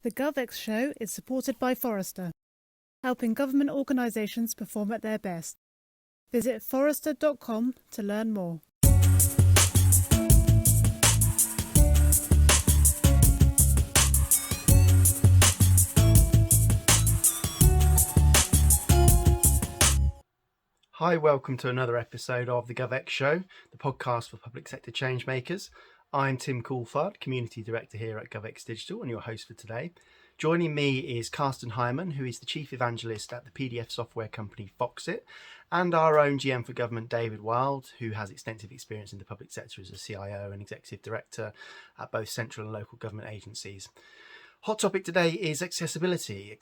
The GovX show is supported by Forrester, helping government organisations perform at their best. Visit forrester.com to learn more. Hi, welcome to another episode of the GovX Show, the podcast for public sector changemakers. I'm Tim Coulthard, Community Director here at GovX Digital and your host for today. Joining me is Carsten Heiermann, who is the Chief Evangelist at the PDF software company Foxit, and our own GM for Government, David Wilde, who has extensive experience in the public sector as a CIO and Executive Director at both central and local government agencies. Hot topic today is accessibility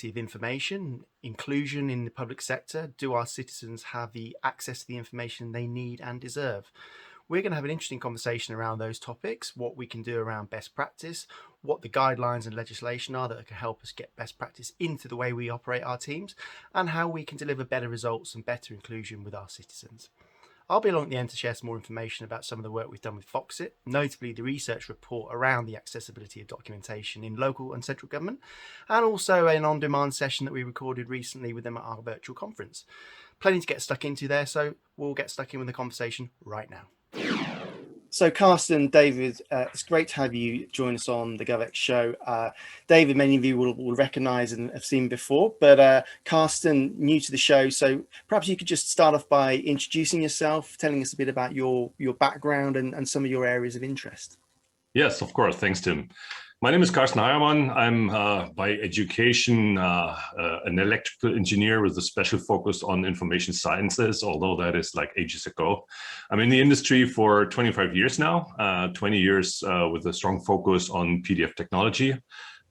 of information, inclusion in the public sector. Do our citizens have the access to the information they need and deserve? We're going to have an interesting conversation around those topics, what we can do around best practice, what the guidelines and legislation are that can help us get best practice into the way we operate our teams, and how we can deliver better results and better inclusion with our citizens. I'll be along at the end to share some more information about some of the work we've done with Foxit, notably the research report around the accessibility of documentation in local and central government, and also an on-demand session that we recorded recently with them at our virtual conference. Plenty to get stuck into there, so we'll get stuck in with the conversation right now. So Carsten, David, it's great to have you join us on the GovX show. David, many of you will recognise and have seen before, but Carsten, new to the show, so perhaps you could just start off by introducing yourself, telling us a bit about your background and some of your areas of interest. Yes, of course. Thanks, Tim. My name is Carsten Heiermann. I'm by education an electrical engineer with a special focus on information sciences, although that is like ages ago. I'm in the industry for 25 years now, 20 years with a strong focus on PDF technology.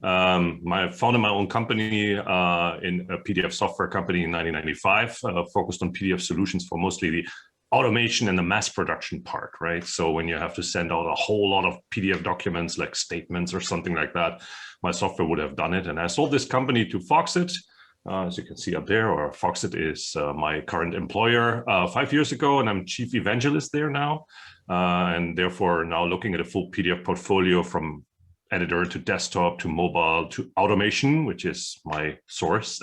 I founded my own company in a PDF software company in 1995, focused on PDF solutions for mostly the automation and the mass production part, right? So when you have to send out a whole lot of PDF documents like statements or something like that, my software would have done it. And I sold this company to Foxit, as you can see up there, or Foxit is my current employer 5 years ago, and I'm Chief Evangelist there now. And therefore now looking at a full PDF portfolio from editor to desktop to mobile to automation, which is my source,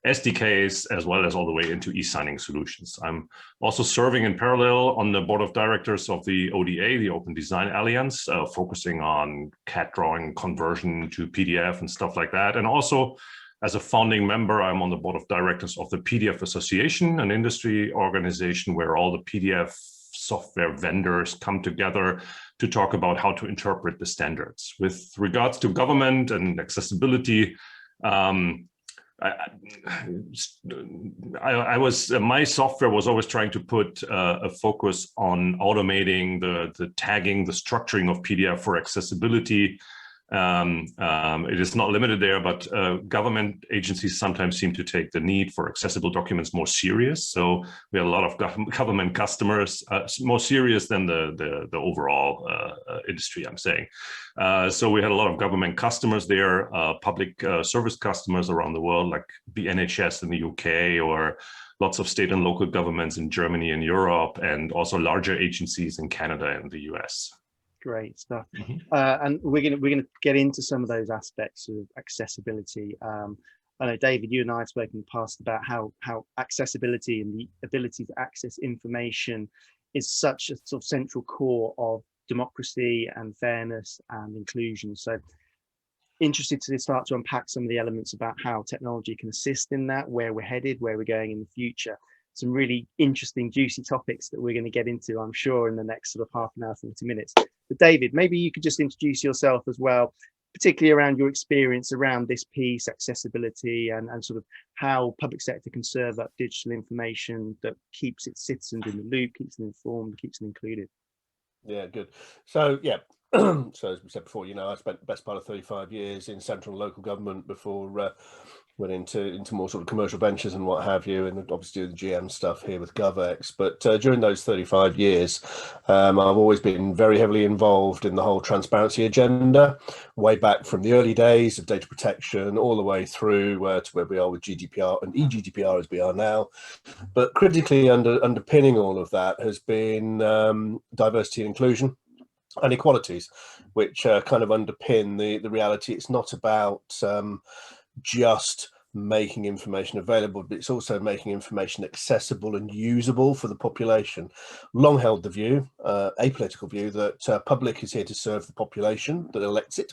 SDKs, as well as all the way into e-signing solutions. I'm also serving in parallel on the board of directors of the ODA, the Open Design Alliance, focusing on CAD drawing conversion to PDF and stuff like that. And also as a founding member, I'm on the board of directors of the PDF Association, an industry organization where all the PDF software vendors come together to talk about how to interpret the standards. With regards to government and accessibility, my software was always trying to put a focus on automating the tagging, the structuring of PDF for accessibility. It is not limited there, but government agencies sometimes seem to take the need for accessible documents more serious. So we had a lot of government customers, more serious than the overall industry, I'm saying. So we had a lot of government customers there, public service customers around the world, like the NHS in the UK, or lots of state and local governments in Germany and Europe, and also larger agencies in Canada and the US. Great stuff. And we're gonna get into some of those aspects of accessibility. I know, David, you and I have spoken in the past about how accessibility and the ability to access information is such a sort of central core of democracy and fairness and inclusion. So interested to start to unpack some of the elements about how technology can assist in that, where we're headed, where we're going in the future. Some really interesting, juicy topics that we're going to get into, I'm sure, in the next sort of half an hour, 40 minutes. But David, maybe you could just introduce yourself as well, particularly around your experience around this piece, accessibility, and sort of how public sector can serve up digital information that keeps its citizens in the loop, keeps them informed, keeps them included. Yeah, good. So, yeah. So as we said before, I spent the best part of 35 years in central and local government before went into more sort of commercial ventures and what have you, and obviously doing the GM stuff here with GovX. But during those 35 years, I've always been very heavily involved in the whole transparency agenda, way back from the early days of data protection all the way through to where we are with GDPR and eGDPR as we are now. But critically underpinning all of that has been diversity and inclusion. inequalities, which kind of underpin the reality. It's not about just making information available, but it's also making information accessible and usable for the population. Long held the view, apolitical view, that public is here to serve the population that elects it,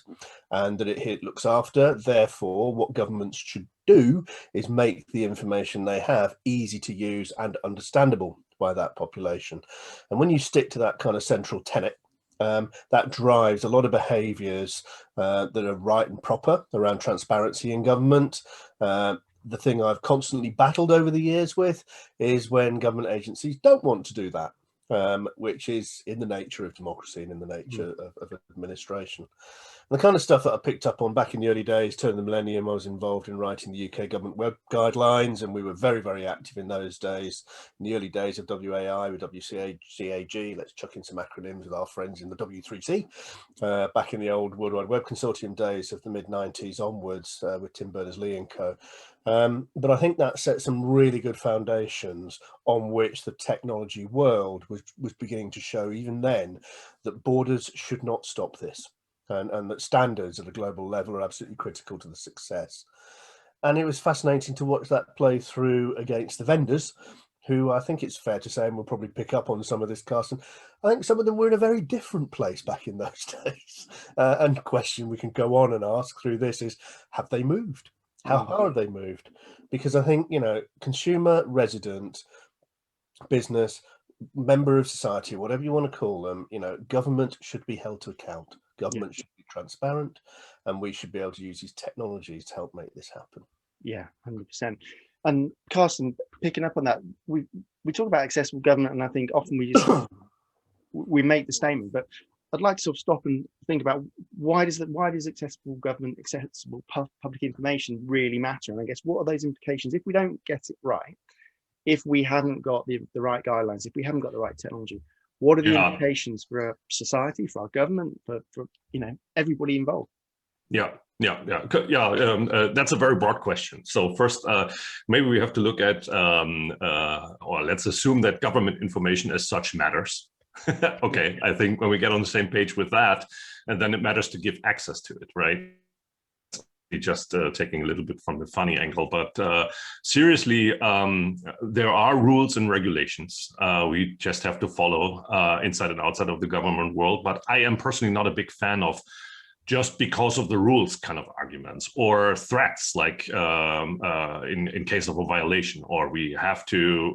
and that it looks after. Therefore, what governments should do is make the information they have easy to use and understandable by that population. And when you stick to that kind of central tenet, that drives a lot of behaviours that are right and proper around transparency in government. The thing I've constantly battled over the years with is when government agencies don't want to do that, which is in the nature of democracy and in the nature of administration. And the kind of stuff that I picked up on back in the early days, turn of the millennium, I was involved in writing the UK government web guidelines, and we were very, very active in those days. In the early days of WAI with WCAG, let's chuck in some acronyms with our friends in the W3C, back in the old World Wide Web Consortium days of the mid-90s onwards, with Tim Berners-Lee and co. But I think that set some really good foundations on which the technology world was beginning to show even then that borders should not stop this. And that standards at a global level are absolutely critical to the success. And it was fascinating to watch that play through against the vendors, who I think it's fair to say, and we'll probably pick up on some of this, Carsten, I think some of them were in a very different place back in those days. And the question we can go on and ask through this is, have they moved? How far have they moved? Because I think, consumer, resident, business, member of society, whatever you want to call them, government should be held to account. Government should be transparent, and we should be able to use these technologies to help make this happen. Yeah, 100%. And Carsten, picking up on that, we talk about accessible government, and I think often we just we make the statement, but I'd like to sort of stop and think about why does accessible government, accessible public information really matter? And I guess what are those implications if we don't get it right? If we haven't got the right guidelines, if we haven't got the right technology, what are the implications for our society, for our government, for everybody involved? That's a very broad question. So first, maybe we have to look at, or let's assume that government information as such matters. Okay, I think when we get on the same page with that, and then it matters to give access to it, right? Just taking a little bit from the funny angle, but seriously, there are rules and regulations we just have to follow inside and outside of the government world. But I am personally not a big fan of just because of the rules kind of arguments or threats, like in case of a violation, or we have to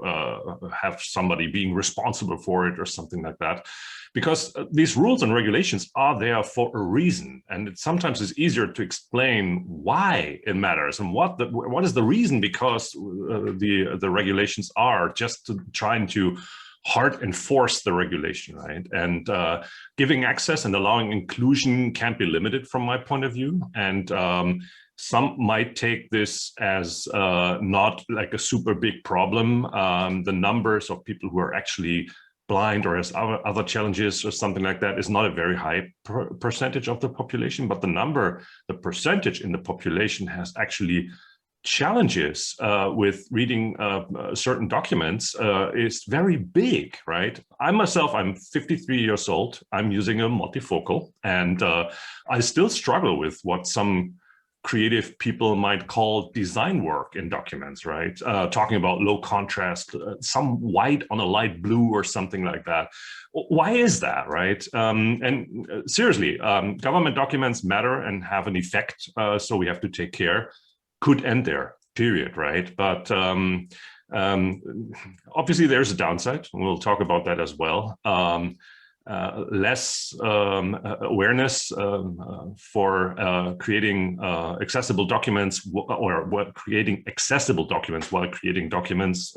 have somebody being responsible for it or something like that. Because these rules and regulations are there for a reason, and it sometimes is easier to explain why it matters and what is the reason, because the regulations are just trying to hard enforce the regulation, right? And giving access and allowing inclusion can't be limited from my point of view. And some might take this as not like a super big problem. The numbers of people who are actually blind or has other challenges or something like that is not a very high percentage of the population, but the percentage in the population has actually challenges with reading certain documents is very big, right? I'm 53 years old. I'm using a multifocal, and I still struggle with what some creative people might call design work in documents, right? Talking about low contrast, some white on a light blue or something like that. Why is that, right? And seriously, government documents matter and have an effect, so we have to take care. Could end there, period, right? But obviously there's a downside, and we'll talk about that as well. Less awareness for creating accessible documents, or creating accessible documents while creating documents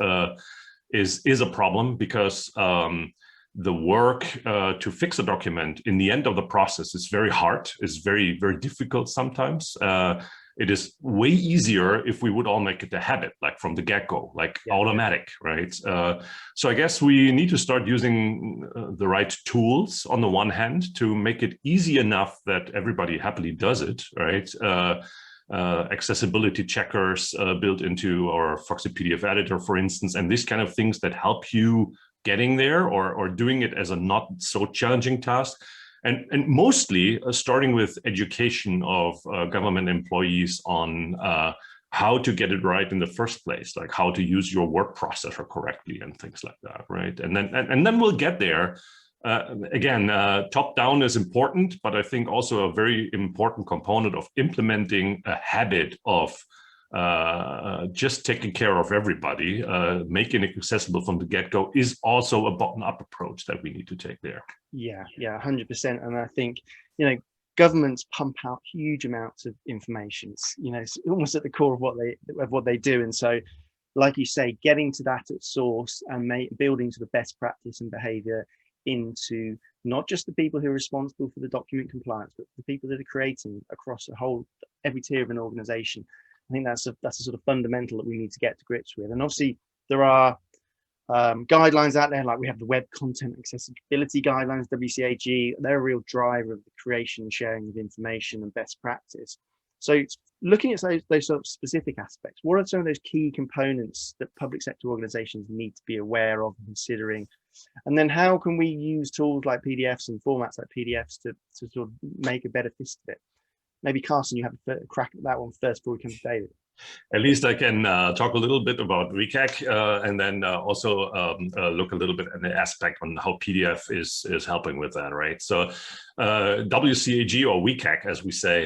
is a problem, because the work to fix a document in the end of the process is very hard, is very, very difficult sometimes. It is way easier if we would all make it a habit, like from the get-go, like automatic, right? So I guess we need to start using the right tools on the one hand to make it easy enough that everybody happily does it, right? Accessibility checkers built into our Foxit PDF editor, for instance, and these kind of things that help you getting there or doing it as a not so challenging task. and mostly starting with education of government employees on how to get it right in the first place, like how to use your word processor correctly and things like that, right? And then we'll get there. Again, top down is important, but I think also a very important component of implementing a habit of just taking care of everybody, making it accessible from the get-go is also a bottom-up approach that we need to take there. Yeah, 100%. And I think, governments pump out huge amounts of information. It's almost at the core of what they do. And so, like you say, getting to that at source and building to the best practice and behavior into not just the people who are responsible for the document compliance, but the people that are creating across every tier of an organization. I think that's a sort of fundamental that we need to get to grips with. And obviously there are guidelines out there, like we have the Web Content Accessibility Guidelines, WCAG. They're a real driver of the creation and sharing of information and best practice. So looking at those sort of specific aspects, what are some of those key components that public sector organizations need to be aware of and considering? And then how can we use tools like PDFs and formats like PDFs to sort of make a better fist of it? Maybe Carsten, you have a crack at that one first before we come to David. At least I can talk a little bit about WCAG and then also look a little bit at the aspect on how PDF is helping with that, right? So WCAG, or WCAG as we say,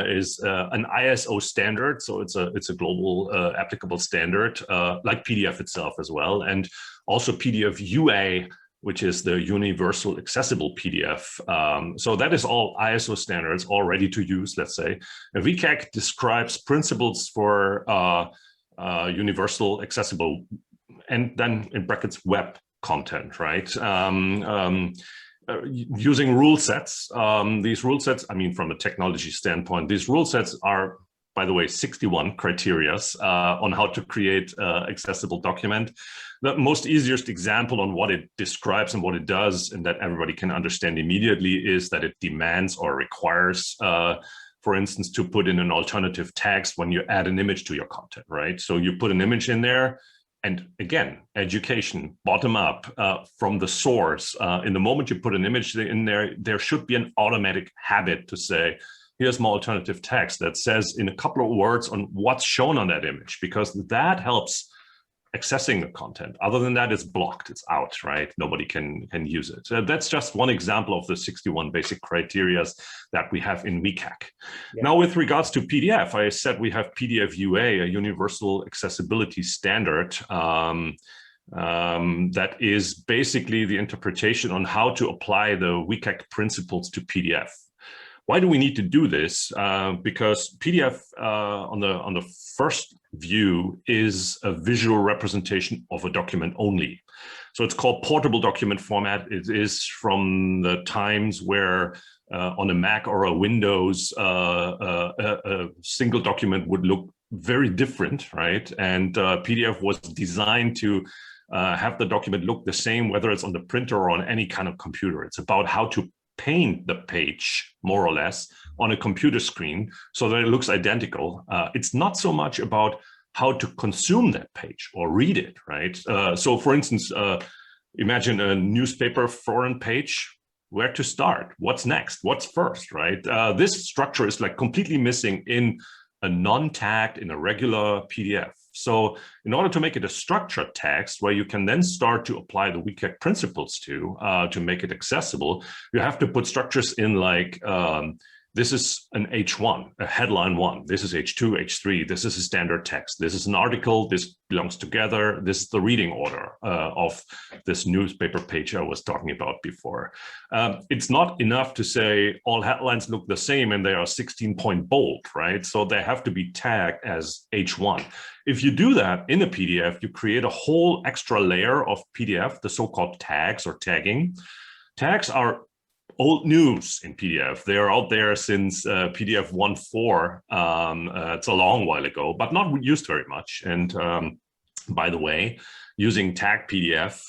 is an ISO standard. So it's a global applicable standard, like PDF itself as well, and also PDF UA, which is the Universal Accessible PDF. So that is all ISO standards, all ready to use, let's say. And WCAG describes principles for universal accessible, and then in brackets, web content, right? Using rule sets. These rule sets, I mean, from a technology standpoint, these rule sets are, by the way, 61 criteria on how to create accessible document. The most easiest example on what it describes and what it does, and that everybody can understand immediately, is that it demands or requires, for instance, to put in an alternative text when you add an image to your content, right? So you put an image in there, and again, education, bottom up, from the source. In the moment you put an image in there, there should be an automatic habit to say, here's my alternative text that says in a couple of words on what's shown on that image, because that helps accessing the content. Other than that, it's blocked, it's out, right? Nobody can use it. So that's just one example of the 61 basic criteria that we have in WCAG. Yeah. Now, with regards to PDF, I said we have PDF UA, a Universal Accessibility Standard, that is basically the interpretation on how to apply the WCAG principles to PDF. Why do we need to do this? Because PDF on the first view is a visual representation of a document only. So it's called portable document format. It is from the times where on a Mac or a Windows, a single document would look very different, right? And PDF was designed to have the document look the same, whether it's on the printer or on any kind of computer. It's about how to paint the page, more or less, on a computer screen so that it looks identical. It's not so much about how to consume that page or read it, right? So for instance, imagine a newspaper front page. Where to start? What's next? What's first, right? This structure is like completely missing in a non-tagged, in a regular PDF. So in order to make it a structured text where you can then start to apply the WCAG principles to make it accessible, you have to put structures in like, this is an H1, a headline 1. This is H2, H3. This is a standard text. This is an article. This belongs together. This is the reading order of this newspaper page I was talking about before. It's not enough to say all headlines look the same and they are 16-point bold, right? So they have to be tagged as H1. If you do that in a PDF, you create a whole extra layer of PDF, the so-called tags or tagging. Tags are old news in PDF. They are out there since PDF 1.4. It's a long while ago, but not used very much. And by the way, using tag PDF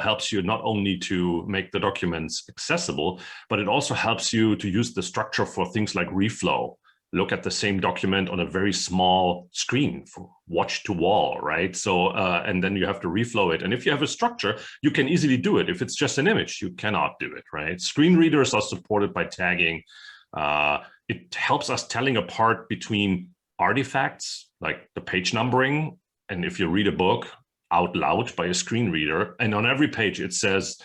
helps you not only to make the documents accessible, but it also helps you to use the structure for things like reflow, look at the same document on a very small screen, from watch to wall, right? So, and then you have to reflow it. And if you have a structure, you can easily do it. If it's just an image, you cannot do it, right? Screen readers are supported by tagging. It helps us telling apart between artifacts, like the page numbering. And if you read a book out loud by a screen reader, and on every page it says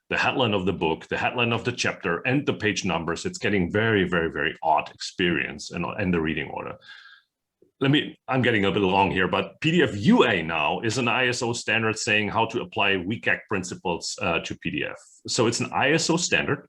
the headline of the book, the headline of the chapter, and the page numbers, it's getting very, very, very odd experience and the reading order. I'm getting a bit long here, but PDF UA now is an ISO standard saying how to apply WCAG principles to PDF. So it's an ISO standard,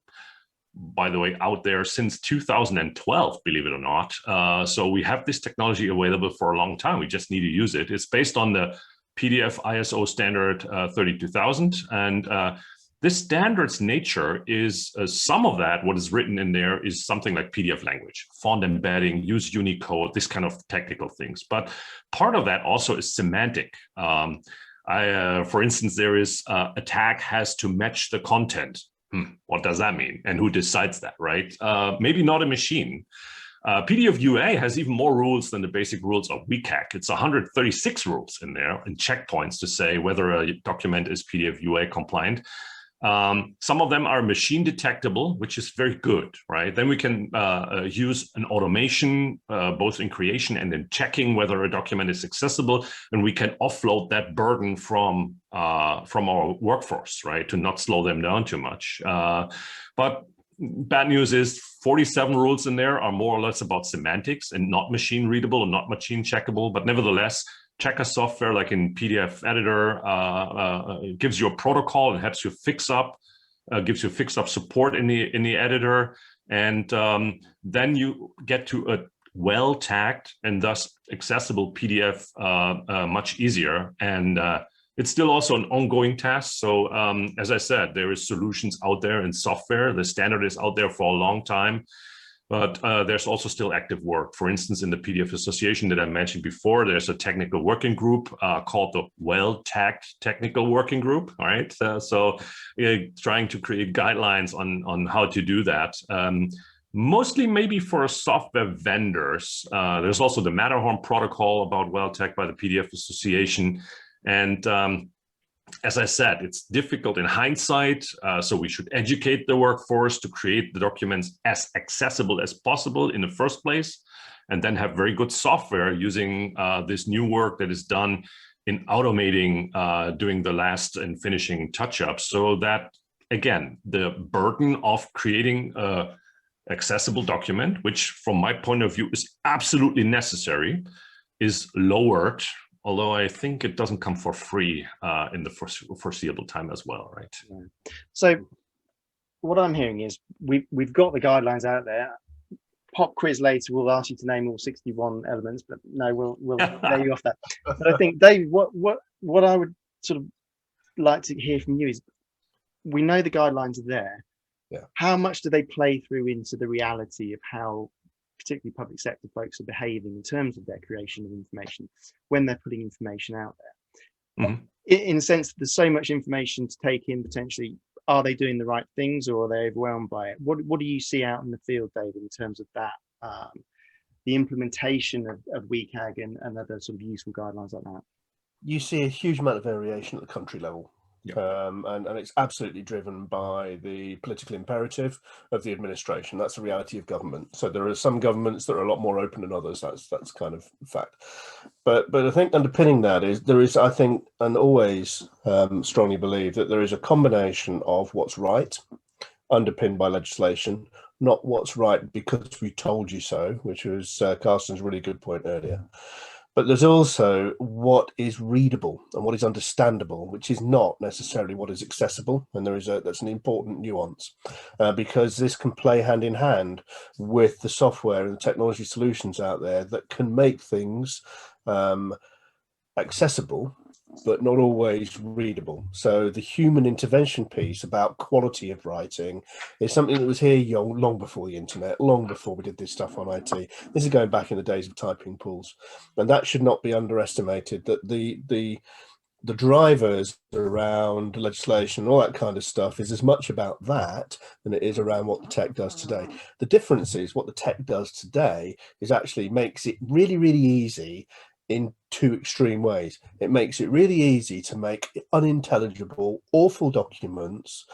by the way, out there since 2012, believe it or not. So we have this technology available for a long time. We just need to use it. It's based on the PDF ISO standard 32000, and this standard's nature is some of that, what is written in there is something like PDF language, font embedding, use Unicode, this kind of technical things. But part of that also is semantic. For instance, there is a tag has to match the content. What does that mean? And who decides that, right? Maybe not a machine. PDF UA has even more rules than the basic rules of WCAG. It's 136 rules in there and checkpoints to say whether a document is PDF UA compliant. Some of them are machine detectable, which is very good, right? Then we can use an automation, both in creation and in checking whether a document is accessible, and we can offload that burden from our workforce, right, to not slow them down too much. But bad news is 47 rules in there are more or less about semantics and not machine readable and not machine checkable, but nevertheless, checker software like in PDF editor gives you a protocol and helps you fix up, gives you fix up support in the editor, and then you get to a well-tagged and thus accessible PDF much easier. And it's still also an ongoing task. So as I said, there is solutions out there in software. The standard is out there for a long time. But there's also still active work. For instance, in the PDF Association that I mentioned before, there's a technical working group called the Well-Tagged Technical Working Group, all right? Trying to create guidelines on how to do that. Mostly maybe for software vendors. There's also the Matterhorn protocol about well-tagged by the PDF Association. And as I said, it's difficult in hindsight, so we should educate the workforce to create the documents as accessible as possible in the first place, and then have very good software using this new work that is done in automating, doing the last and finishing touch-ups, so that, again, the burden of creating an accessible document, which from my point of view is absolutely necessary, is lowered. Although I think it doesn't come for free in the foreseeable time as well, right? Yeah. So what I'm hearing is we've got the guidelines out there. Pop quiz later, we'll ask you to name all 61 elements, but no, we'll lay you off that. But I think, Dave, what I would sort of like to hear from you is, we know the guidelines are there. Yeah. How much do they play through into the reality of how particularly public sector folks are behaving in terms of their creation of information when they're putting information out there? Mm-hmm. In a sense, there's so much information to take in potentially. Are they doing the right things, or are they overwhelmed by it? What do you see out in the field, David, in terms of that, the implementation of WCAG and other sort of useful guidelines like that? You see a huge amount of variation at the country level. Yeah. And it's absolutely driven by the political imperative of the administration. That's the reality of government. So there are some governments that are a lot more open than others. That's kind of fact. But I think underpinning that is I think, and always strongly believe, that there is a combination of what's right, underpinned by legislation, not what's right because we told you so, which was Carsten's really good point earlier. But there's also what is readable and what is understandable, which is not necessarily what is accessible. And that's an important nuance because this can play hand in hand with the software and the technology solutions out there that can make things accessible, but not always readable. So the human intervention piece about quality of writing is something that was here long before the internet, long before we did this stuff on IT. This is going back in the days of typing pools, and that should not be underestimated, that the the drivers around legislation and all that kind of stuff is as much about that than it is around what the tech does today. The difference is what the tech does today is actually makes it really, really easy in two extreme ways. It makes it really easy to make unintelligible, awful documents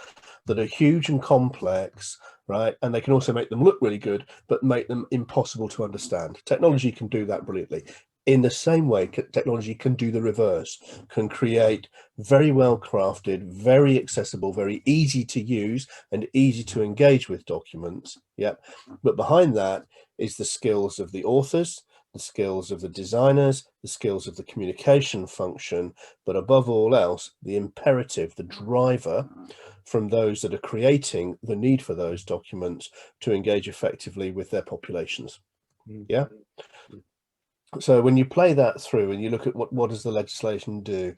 that are huge and complex, right? And they can also make them look really good, but make them impossible to understand. Technology can do that brilliantly. In the same way, technology can do the reverse, can create very well crafted, very accessible, very easy to use and easy to engage with documents. Yep. But behind that is the skills of the authors, the skills of the designers, the skills of the communication function, but above all else, the imperative, the driver from those that are creating the need for those documents to engage effectively with their populations. Yeah. So when you play that through and you look at what does the legislation do,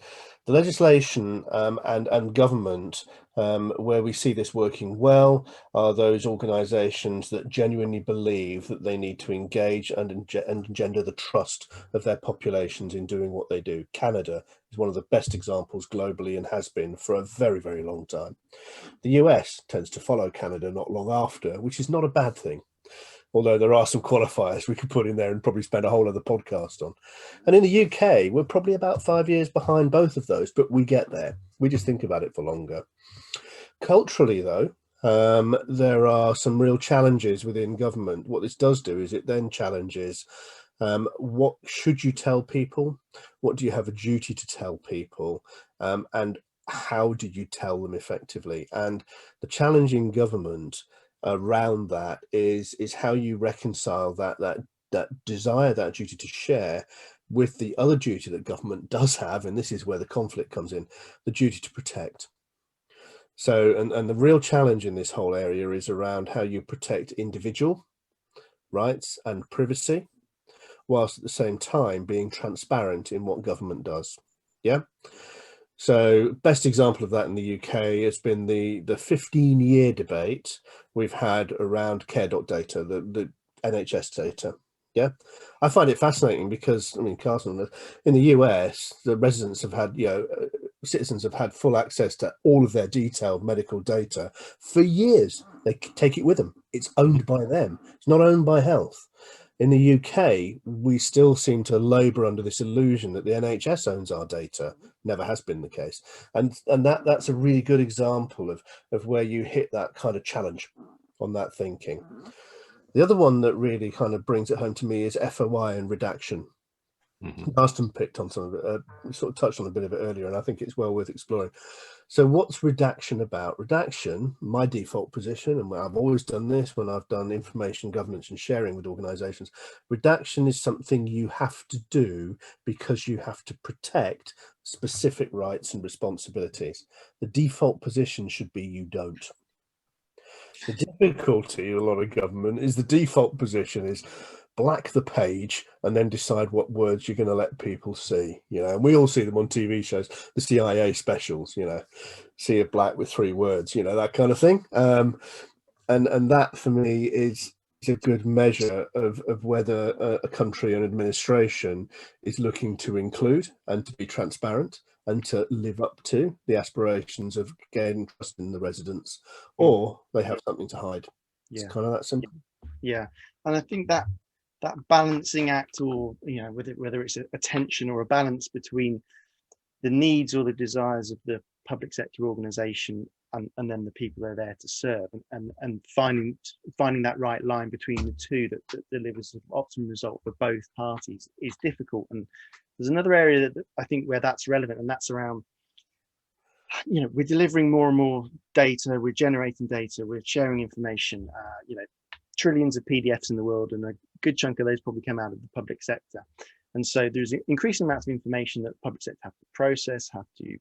the legislation and government, where we see this working well, are those organisations that genuinely believe that they need to engage and engender the trust of their populations in doing what they do. Canada is one of the best examples globally and has been for a very, very long time. The US tends to follow Canada not long after, which is not a bad thing. Although there are some qualifiers we could put in there and probably spend a whole other podcast on. And in the UK, we're probably about 5 years behind both of those, but we get there. We just think about it for longer. Culturally, though, there are some real challenges within government. What this does do is it then challenges what should you tell people? What do you have a duty to tell people? And how do you tell them effectively? And the challenge in government around that is how you reconcile that desire, that duty to share, with the other duty that government does have, and this is where the conflict comes in, the duty to protect. So, and the real challenge in this whole area is around how you protect individual rights and privacy, whilst at the same time being transparent in what government does. Yeah. So best example of that in the UK has been the 15-year debate we've had around care.data, the NHS data. Yeah, I find it fascinating because, I mean, Carsten, in the US, the residents have had, citizens have had full access to all of their detailed medical data for years. They take it with them. It's owned by them. It's not owned by health. In the UK, we still seem to labour under this illusion that the NHS owns our data. Never has been the case. And that's a really good example of where you hit that kind of challenge on that thinking. The other one that really kind of brings it home to me is FOI and redaction. Carsten picked on some of it, we sort of touched on a bit of it earlier, and I think it's well worth exploring. So what's redaction about? Redaction, my default position, and I've always done this when I've done information governance and sharing with organizations, redaction is something you have to do because you have to protect specific rights and responsibilities. The default position should be you don't. The difficulty in a lot of government is the default position is black the page and then decide what words you're going to let people see, and we all see them on TV shows, the CIA specials, see a black with 3 words, that kind of thing. And that for me is a good measure of whether a country and administration is looking to include and to be transparent and to live up to the aspirations of gaining trust in the residents, or they have something to hide. It's kind of that simple. Yeah, and I think that balancing act, or whether it's a tension or a balance between the needs or the desires of the public sector organization and then the people they're there to serve, and finding that right line between the two that delivers an optimum result for both parties is difficult. And there's another area that I think where that's relevant, and that's around, we're delivering more and more data, we're generating data, we're sharing information, trillions of PDFs in the world, and a good chunk of those probably come out of the public sector. And so there's increasing amounts of information that the public sector have to process, have to,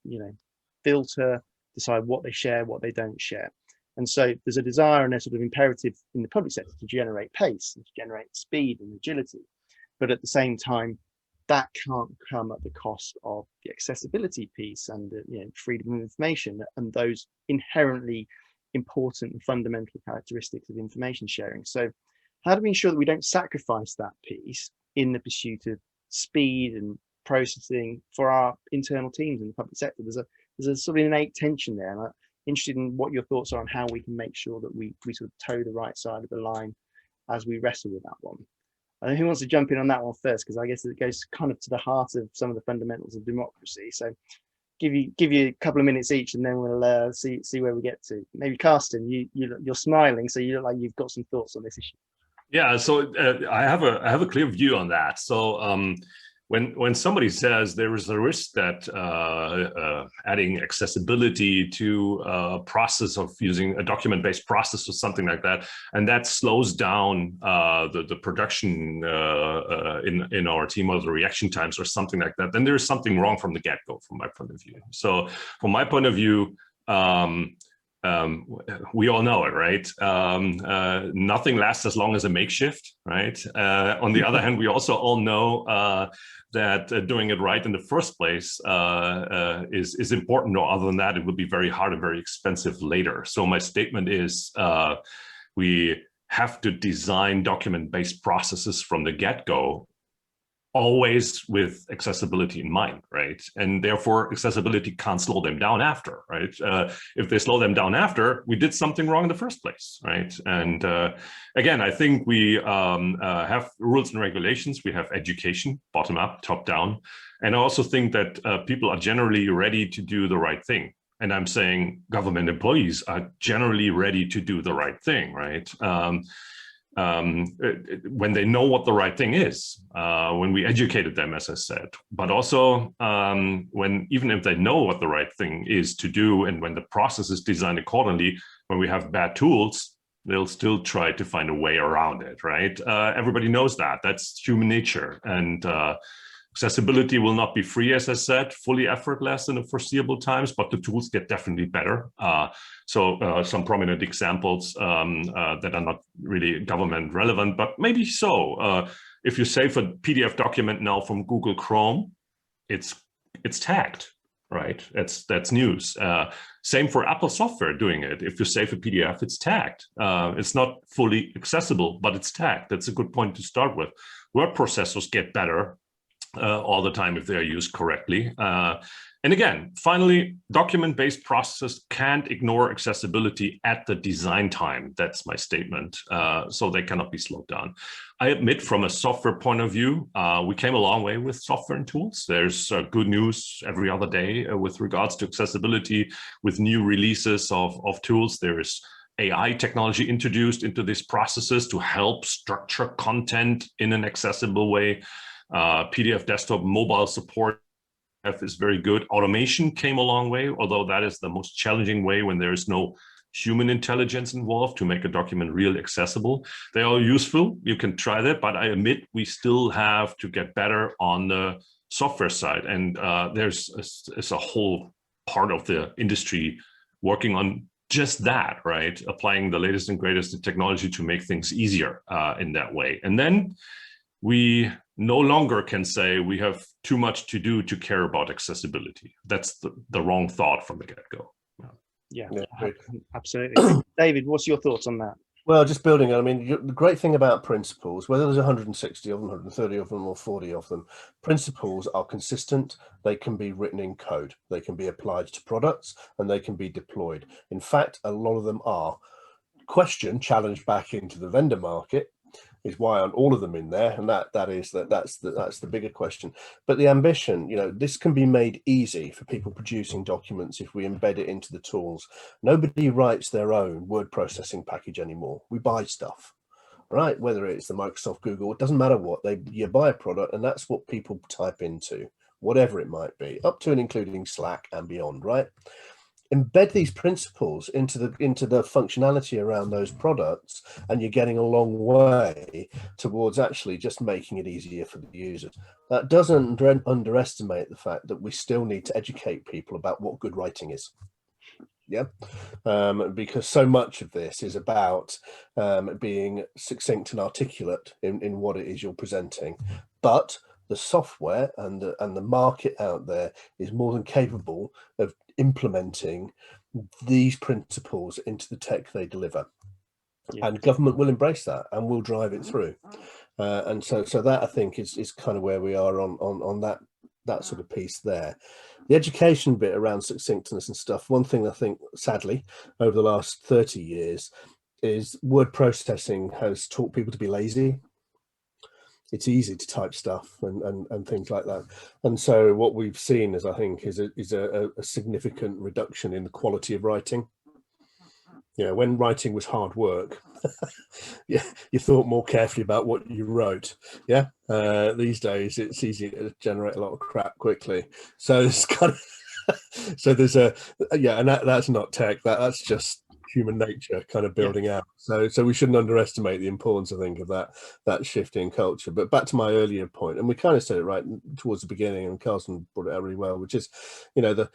filter, decide what they share, what they don't share. And so there's a desire and a sort of imperative in the public sector to generate pace and to generate speed and agility. But at the same time, that can't come at the cost of the accessibility piece and the freedom of information and those inherently important and fundamental characteristics of information sharing. So how do we ensure that we don't sacrifice that piece in the pursuit of speed and processing for our internal teams in the public sector. There's a sort of innate tension there, and I'm interested in what your thoughts are on how we can make sure that we sort of toe the right side of the line as we wrestle with that one. I don't know who wants to jump in on that one first, because I guess it goes kind of to the heart of some of the fundamentals of democracy. So give you a couple of minutes each, and then we'll see where we get to. Maybe Carsten, you're smiling, so you look like you've got some thoughts on this issue. Yeah, so I have a clear view on that. So when somebody says there is a risk that adding accessibility to a process of using a document-based process or something like that, and that slows down the production in our team, or the reaction times or something like that, then there is something wrong from the get-go, from my point of view. So from my point of view, we all know it, right? Nothing lasts as long as a makeshift, right? On the other hand, we also all know that doing it right in the first place is important, or other than that, it would be very hard and very expensive later. So my statement is we have to design document-based processes from the get-go, always with accessibility in mind, right? And therefore, accessibility can't slow them down after, right? If they slow them down after, we did something wrong in the first place, right? And again, I think we have rules and regulations. We have education, bottom up, top down. And I also think that people are generally ready to do the right thing. And I'm saying government employees are generally ready to do the right thing, right? When they know what the right thing is, when we educated them, as I said, but also when, even if they know what the right thing is to do, and when the process is designed accordingly, when we have bad tools, they'll still try to find a way around it, right? Everybody knows that. That's human nature. And accessibility will not be free, as I said, fully effortless in the foreseeable times, but the tools get definitely better. So some prominent examples that are not really government relevant, but maybe so. If you save a PDF document now from Google Chrome, it's tagged, right? That's news. Same for Apple software doing it. If you save a PDF, it's tagged. It's not fully accessible, but it's tagged. That's a good point to start with. Word processors get better all the time if they are used correctly. And again, finally, document-based processes can't ignore accessibility at the design time. That's my statement. So they cannot be slowed down. I admit, from a software point of view, we came a long way with software and tools. There's good news every other day with regards to accessibility, with new releases of tools. There is AI technology introduced into these processes to help structure content in an accessible way. PDF desktop mobile support is very good. Automation came a long way, although that is the most challenging way when there is no human intelligence involved to make a document really accessible. They are useful. You can try that, but I admit we still have to get better on the software side. And there's a whole part of the industry working on just that, right? Applying the latest and greatest in technology to make things easier in that way. And then we no longer can say we have too much to do to care about accessibility. That's the wrong thought from the get-go. Yeah, absolutely. David, what's your thoughts on that? Well, just building on, I mean, the great thing about principles, whether there's 160 of them, 130 of them, or 40 of them, principles are consistent. They can be written in code. They can be applied to products, and they can be deployed. In fact, a lot of them are. Question challenged back into the vendor market is why aren't all of them in there? And that's the bigger question. But the ambition, you know, this can be made easy for people producing documents if we embed it into the tools. Nobody writes their own word processing package anymore. We buy stuff, right? Whether it's the Microsoft, Google, it doesn't matter what, you buy a product, and that's what people type into, whatever it might be, up to and including Slack and beyond, right? Embed these principles into the functionality around those products, and you're getting a long way towards actually just making it easier for the users. That doesn't underestimate the fact that we still need to educate people about what good writing is. Yeah, because so much of this is about being succinct and articulate in what it is you're presenting, but the software and the market out there is more than capable of implementing these principles into the tech they deliver. Yeah. And government will embrace that and will drive it through. And so that, I think, is kind of where we are on that that sort of piece there. The education bit around succinctness and stuff, one thing I think, sadly, over the last 30 years is word processing has taught people to be lazy. It's easy to type stuff and things like that. And so what we've seen is, I think, is a significant reduction in the quality of writing. You know, when writing was hard work, yeah, you thought more carefully about what you wrote. Yeah. These days it's easy to generate a lot of crap quickly. So it's kind of, so there's a, yeah, and that's not tech, that's just human nature kind of building out. So we shouldn't underestimate the importance, I think, of that shift in culture. But back to my earlier point, and we kind of said it right towards the beginning, and Carsten brought it out really well, which is, you know,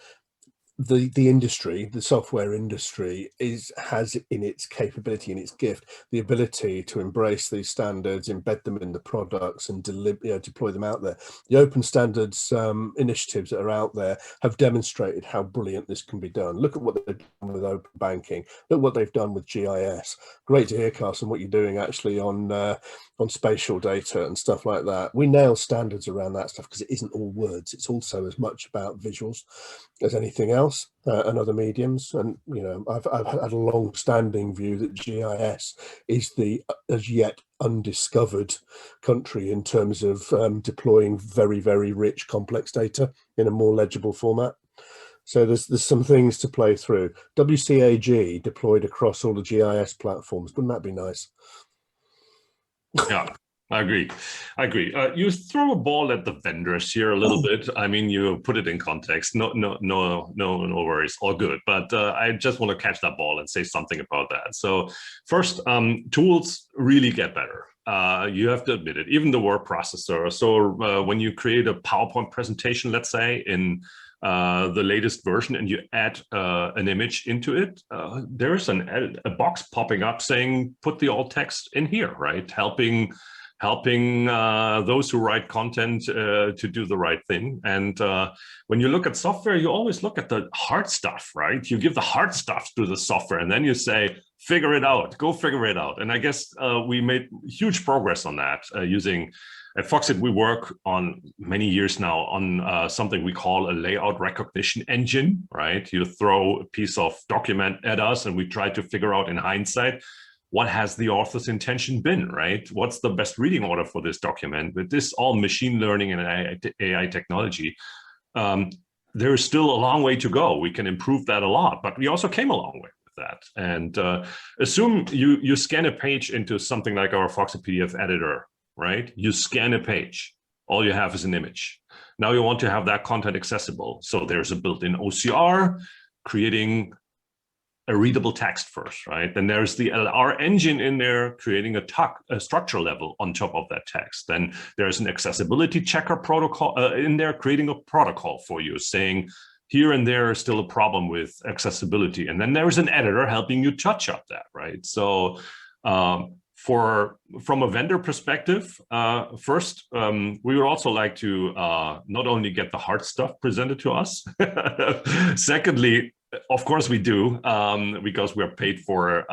the industry, the software industry has in its capability, in its gift, the ability to embrace these standards, embed them in the products, and deploy them out there. The open standards initiatives that are out there have demonstrated how brilliant this can be done. Look at what they've done with open banking. Look what they've done with GIS. Great to hear, Carsten, what you're doing actually on spatial data and stuff like that. We nail standards around that stuff because it isn't all words. It's also as much about visuals as anything else. And other mediums. And you know, I've had a long-standing view that GIS is the as yet undiscovered country in terms of deploying very, very rich, complex data in a more legible format. So there's some things to play through. WCAG deployed across all the GIS platforms. Wouldn't that be nice? Yeah. I agree. You throw a ball at the vendors here a little bit. I mean, you put it in context. No worries, all good. But I just want to catch that ball and say something about that. So first, tools really get better. You have to admit it. Even the word processor. So when you create a PowerPoint presentation, let's say in the latest version, and you add an image into it, there is a box popping up saying, put the alt text in here, right? Helping those who write content to do the right thing. And when you look at software, you always look at the hard stuff, right? You give the hard stuff to the software and then you say, figure it out, go figure it out. And I guess we made huge progress on that using, at Foxit, we work on many years now on something we call a layout recognition engine, right? You throw a piece of document at us and we try to figure out in hindsight, what has the author's intention been, right? What's the best reading order for this document? With this all machine learning and AI technology, there is still a long way to go. We can improve that a lot, but we also came a long way with that. And assume you scan a page into something like our Foxit PDF editor, right? You scan a page, all you have is an image. Now you want to have that content accessible. So there's a built-in OCR creating a readable text first, right? Then there's the LR engine in there creating a structure level on top of that text. Then there's an accessibility checker protocol in there creating a protocol for you saying here and there is still a problem with accessibility. And then there's an editor helping you touch up that, right? So from a vendor perspective, first, we would also like to not only get the hard stuff presented to us, secondly, of course we do, because we're paid for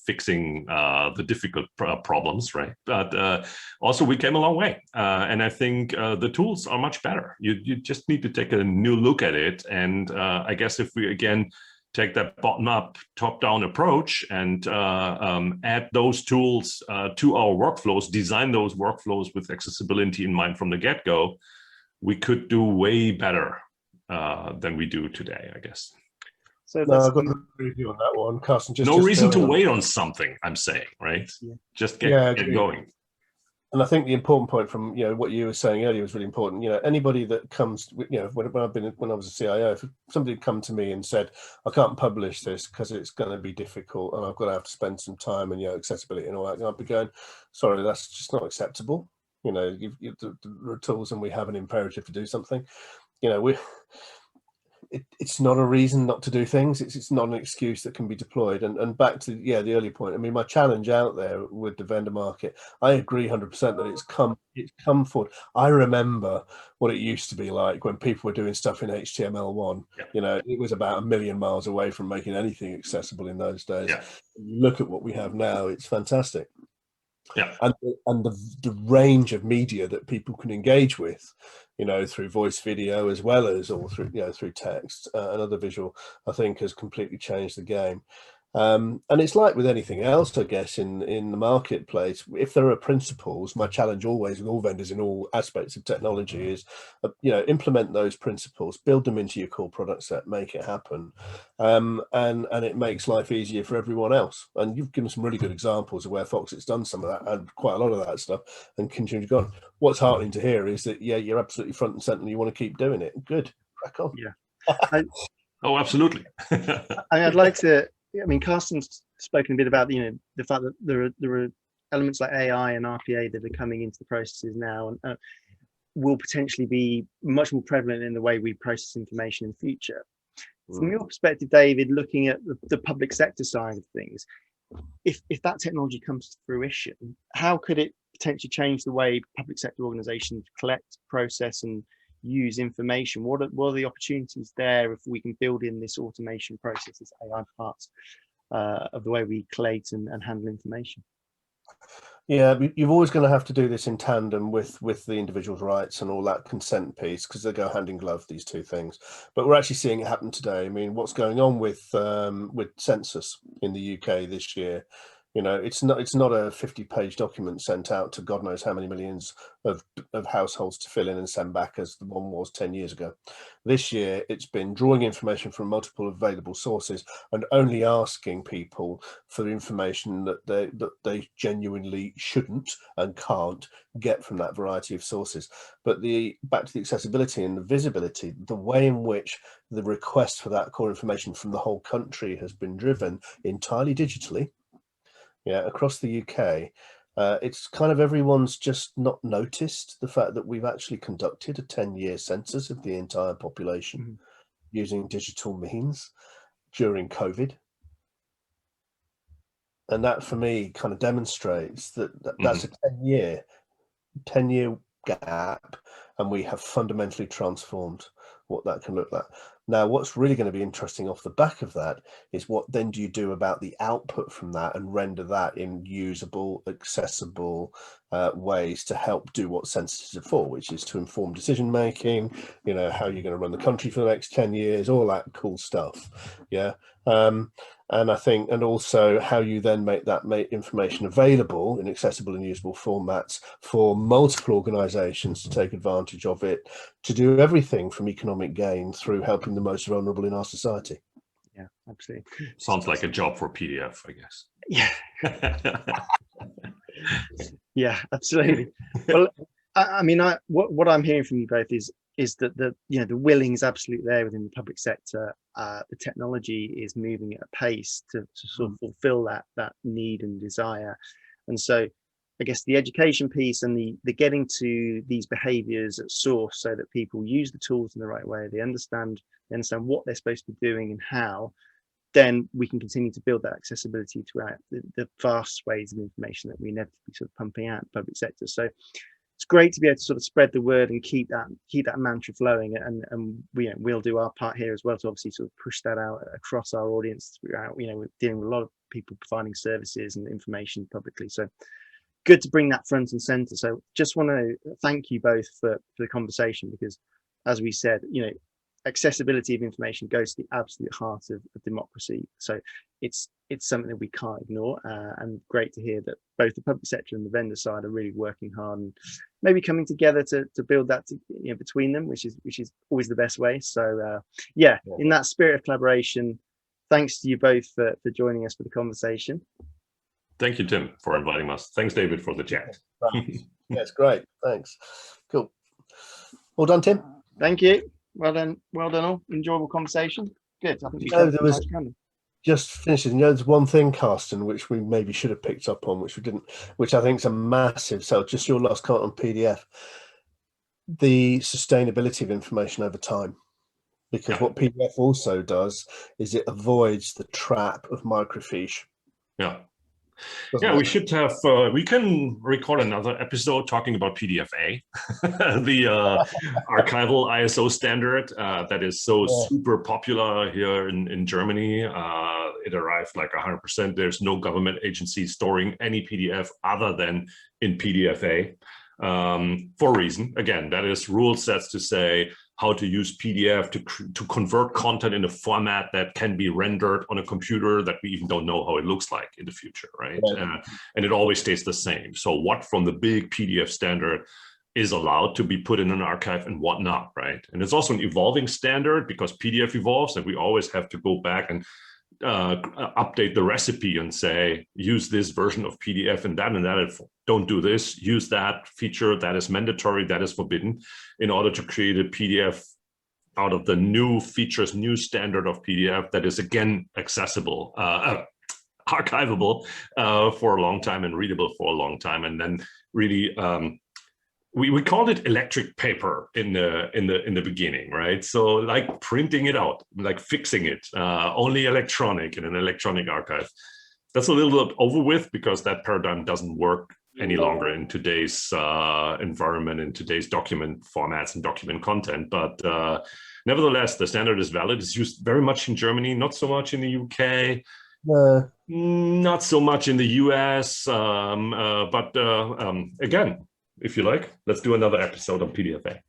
fixing the difficult problems, right? But also we came a long way. And I think the tools are much better. You just need to take a new look at it. And I guess if we, again, take that bottom-up, top-down approach and add those tools to our workflows, design those workflows with accessibility in mind from the get-go, we could do way better than we do today, I guess. So No, I've got to agree with you on that one, Carsten. No reason to wait on something, I'm saying, right? Yeah. Just get going. And I think the important point from what you were saying earlier was really important. Anybody that comes, when I was a CIO, if somebody had come to me and said, "I can't publish this because it's going to be difficult, and I've got to have to spend some time and accessibility and all that," I'd be going, "Sorry, that's just not acceptable." The tools, and we have an imperative to do something. It's not a reason not to do things. It's not an excuse that can be deployed. And back to the earlier point. I mean, my challenge out there with the vendor market, I agree 100% that it's come forward. I remember what it used to be like when people were doing stuff in HTML1. Yeah. It was about 1 million miles away from making anything accessible in those days. Yeah. You look at what we have now; it's fantastic. Yeah. And the range of media that people can engage with, through voice, video, as well as or through through text and other visual, I think has completely changed the game. And it's like with anything else, I guess, in the marketplace. If there are principles, my challenge always with all vendors in all aspects of technology is, implement those principles, build them into your core product set, make it happen, and it makes life easier for everyone else. And you've given some really good examples of where Foxit's done some of that and quite a lot of that stuff and continue to go on. What's heartening to hear is that you're absolutely front and center and you want to keep doing it. Good, crack on. Yeah. Oh, absolutely. I'd like to. I mean, Carsten's spoken a bit about the fact that there are elements like AI and RPA that are coming into the processes now, and will potentially be much more prevalent in the way we process information in the future. From your perspective, David, looking at the public sector side of things, if that technology comes to fruition, how could it potentially change the way public sector organizations collect, process, and use information? What are the opportunities there if we can build in this automation process, this AI parts of the way we collate and handle information? Yeah, you're always going to have to do this in tandem with the individual's rights and all that consent piece, because they go hand in glove, these two things. But we're actually seeing it happen today. I mean, what's going on with census in the UK this year? It's not a 50-page document sent out to God knows how many millions of households to fill in and send back, as the one was 10 years ago. This year, it's been drawing information from multiple available sources and only asking people for information that they genuinely shouldn't and can't get from that variety of sources. But back to the accessibility and the visibility, the way in which the request for that core information from the whole country has been driven entirely digitally, across the UK, it's kind of everyone's just not noticed the fact that we've actually conducted a 10-year census of the entire population using digital means during COVID. And that, for me, kind of demonstrates that's a 10-year gap, and we have fundamentally transformed what that can look like. Now, what's really going to be interesting off the back of that is what then do you do about the output from that and render that in usable, accessible ways to help do what censuses are for, which is to inform decision making, how you're going to run the country for the next 10 years, all that cool stuff. And I think, and also how you then make information available in accessible and usable formats for multiple organizations to take advantage of it, to do everything from economic gain through helping the most vulnerable in our society. Yeah, absolutely. Sounds like a job for PDF, I guess. Yeah. Yeah, absolutely. Well, I mean, what I'm hearing from you both is that the willing is absolutely there within the public sector. The technology is moving at a pace to sort of fulfill that need and desire. And so I guess the education piece and the getting to these behaviors at source, so that people use the tools in the right way, they understand what they're supposed to be doing and how, then we can continue to build that accessibility throughout the vast ways of information that we inevitably sort of pumping out in the public sector. So it's great to be able to sort of spread the word and keep that mantra flowing, and we'll do our part here as well to obviously sort of push that out across our audience throughout. We're dealing with a lot of people providing services and information publicly, so good to bring that front and center. So just want to thank you both for the conversation, because as we said, accessibility of information goes to the absolute heart of democracy. So it's something that we can't ignore, and great to hear that both the public sector and the vendor side are really working hard and maybe coming together to build that between them, which is always the best way. So in that spirit of collaboration, thanks to you both for joining us for the conversation. Thank you, Tim, for inviting us. Thanks, David, for the chat. That's great. Thanks. Cool. Well done, Tim. Thank you. Well done all. Enjoyable conversation. Good. I think there was just finishing. There's one thing, Carsten, which we maybe should have picked up on, which we didn't, which I think is a massive. So just your last comment on PDF, the sustainability of information over time, because what PDF also does is it avoids the trap of microfiche. Yeah. We should have, we can record another episode talking about PDFA, the archival ISO standard that is so super popular here in Germany. it arrived like 100%. There's no government agency storing any PDF other than in PDFA for a reason. Again, that is rule sets to say how to use PDF to convert content in a format that can be rendered on a computer that we even don't know how it looks like in the future, right? And it always stays the same. So what from the big PDF standard is allowed to be put in an archive and what not, right? And it's also an evolving standard because PDF evolves, and we always have to go back and update the recipe and say, use this version of PDF and that, don't do this, use that feature, that is mandatory, that is forbidden, in order to create a PDF out of the new features, new standard of PDF that is again accessible, archivable for a long time and readable for a long time. And then really, we called it electric paper in the beginning, right? So like printing it out, like fixing it, only electronic in an electronic archive. That's a little bit over with because that paradigm doesn't work any longer in today's environment, in today's document formats and document content. But nevertheless, the standard is valid. It's used very much in Germany, not so much in the UK. Not so much in the US, but again, if you like, let's do another episode on PDFA.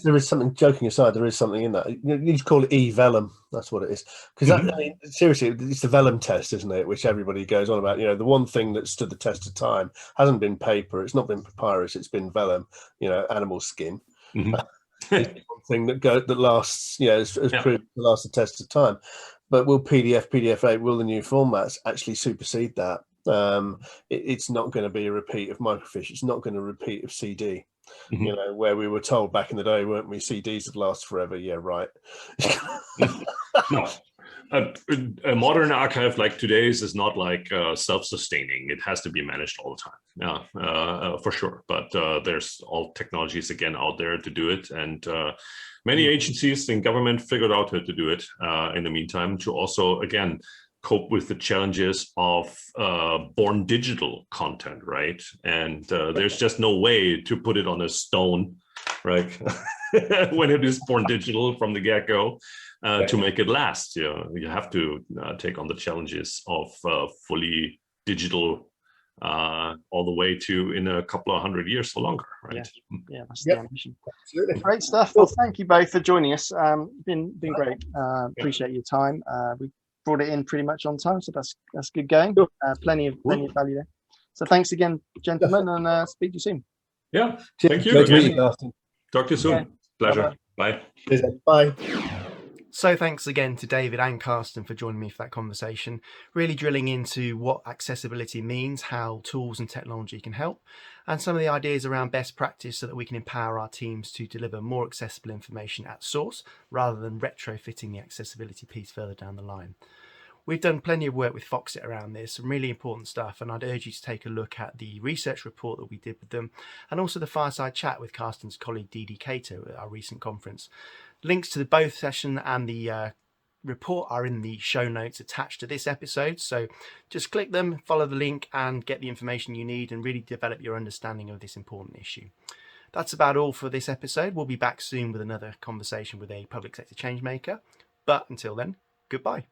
There is something, joking aside, there is something in that. You need to call it e-vellum. That's what it is. Because I mean, seriously, it's the vellum test, isn't it? Which everybody goes on about. You know, the one thing that stood the test of time hasn't been paper. It's not been papyrus. It's been vellum. You know, animal skin. It's the one thing that lasts. You know, has proved to last the test of time. But will PDF8, will the new formats actually supersede that? It's not going to be a repeat of microfiche. It's not going to repeat of CD. You know, where we were told back in the day, weren't we? CDs would last forever. Yeah, right. No, a modern archive like today's is not like self-sustaining. It has to be managed all the time. Yeah, for sure. But there's all technologies again out there to do it, and many agencies in government figured out how to do it in the meantime to also again cope with the challenges of born digital content, right? And there's just no way to put it on a stone, right? When it is born digital from the get-go to make it last. You have to take on the challenges of fully digital all the way to in a couple of 100 years or longer, right? Yeah, that's the ambition. Absolutely. Great stuff. Well, thank you both for joining us. Been great. Appreciate your time. We brought it in pretty much on time, so that's good going. Plenty of value there. So thanks again, gentlemen, and speak to you soon. Yeah, thank you. Great to meet you, Carsten. Talk to you soon. Pleasure. Bye. Bye. So thanks again to David and Carsten for joining me for that conversation, really drilling into what accessibility means, how tools and technology can help, and some of the ideas around best practice so that we can empower our teams to deliver more accessible information at source rather than retrofitting the accessibility piece further down the line. We've done plenty of work with Foxit around this, some really important stuff, and I'd urge you to take a look at the research report that we did with them and also the fireside chat with Carsten's colleague Didi Cato at our recent conference. Links to both session and the report are in the show notes attached to this episode, so just click them, follow the link and get the information you need and really develop your understanding of this important issue. That's about all for this episode. We'll be back soon with another conversation with a public sector changemaker, but until then, goodbye.